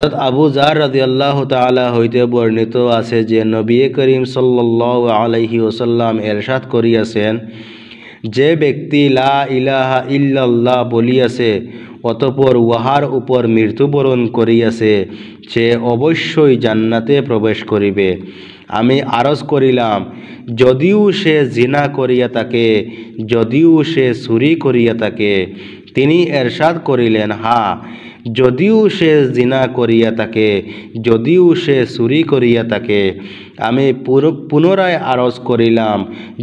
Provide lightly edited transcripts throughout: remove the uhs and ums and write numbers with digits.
Abu jar রাদিয়াল্লাহু তাআলা হইতে বর্ণিত আছে যে নবী করিম সাল্লাল্লাহু আলাইহি ওয়াসাল্লাম ইরশাদ করিয়াছেন, যে ব্যক্তি লা ইলাহা ইল্লাল্লাহ বলিয়াছে অতঃপর উহার উপর মৃত্যুবরণ করিয়াছে, সে অবশ্যই জান্নাতে প্রবেশ করিবে। আমি আরজ করিলাম, যদিও সে জিনা করিয়া থাকে, যদিও সে চুরি করিয়া থাকে। তিনি ইরশাদ করিলেন, হ্যাঁ, যদিও সে জিনা করিয়া থাকে, যদিও সে চুরি করিয়া থাকে। আমি পুনরায় আরজ করিলাম,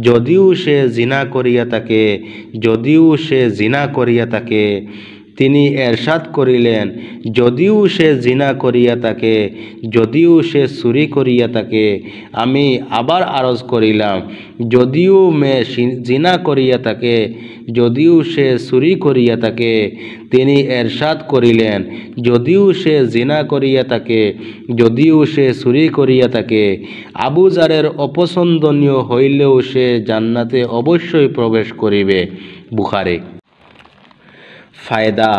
যদিও সে জিনা করিয়া থাকে, যদিও সে জিনা করিয়া থাকে। তিনি ইরশাদ করিলেন, যদিও সে জিনা করিয়া থাকে, যদিও সে চুরি করিয়া থাকে। আমি আবার আরজ করিলাম, যদিও জিনা করিয়া থাকে, যদিও সে চুরি করিয়া থাকে। তিনি ইরশাদ করিলেন, যদিও সে জিনা করিয়া থাকে, যদিও সে চুরি করিয়া থাকে। আবু জারের অপছন্দনীয় হইলেও সে জান্নাতে অবশ্যই প্রবেশ করিবে। বুখারী। ফায়দা।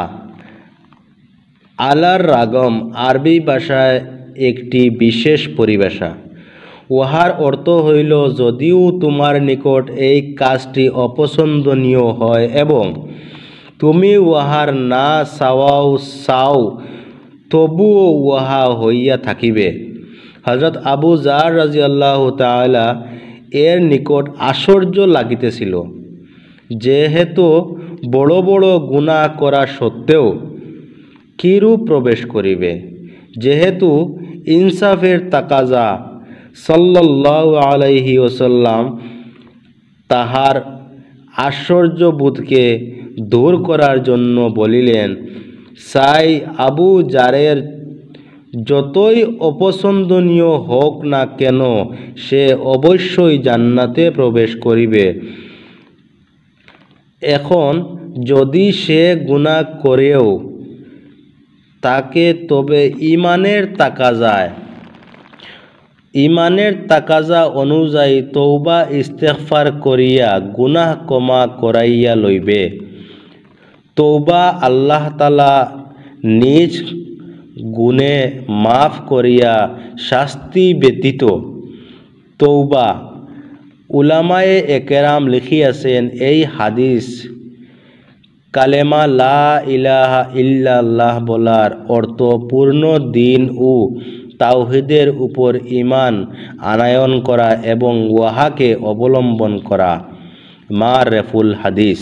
আলার রাগম আরবি ভাষায় একটি বিশেষ পরিভাষা। উহার অর্থ হইল, যদিও তোমার নিকট এই কাজটি অপছন্দনীয় হয় এবং তুমি উহার না চাওয়াও চাও, তবুও উহা হইয়া থাকিবে। হযরত আবু জার রাদিয়াল্লাহু তাআলা এর নিকট আশ্চর্য লাগিতেছিল, যেহেতু বড় বড় গুনাহ করা সত্ত্বেও কিরূপ প্রবেশ করিবে। যেহেতু ইনসাফের তাকাজা, সাল্লাল্লাহু আলাইহি ওয়াসাল্লাম তাহার আশ্চর্যবোধকে দূর করার জন্য বলিলেন, চাই আবু জারের যতই অপছন্দনীয় হোক না কেন, সে অবশ্যই জান্নাতে প্রবেশ করিবে। এখন যদি সে গুনাহ করেও থাকে, তবে ইমানের তাকাজা অনুযায়ী তওবা ইস্তেগফার করিয়া গুনাহ ক্ষমা করাইয়া লইবে। তওবা আল্লাহ তাআলা নিজ গুণে মাফ করিয়া শাস্তি ব্যতীত তওবা। উলামায়ে একরাম লিখিয়াছেন, এই হাদিস কালেমা লা ইলাহা ইল্লাল্লাহ বলার অর্থ পূর্ণ দ্বীন ও তাওহীদের উপর ঈমান আনয়ন করা এবং উহাকে অবলম্বন করা। মারফুল হাদিস।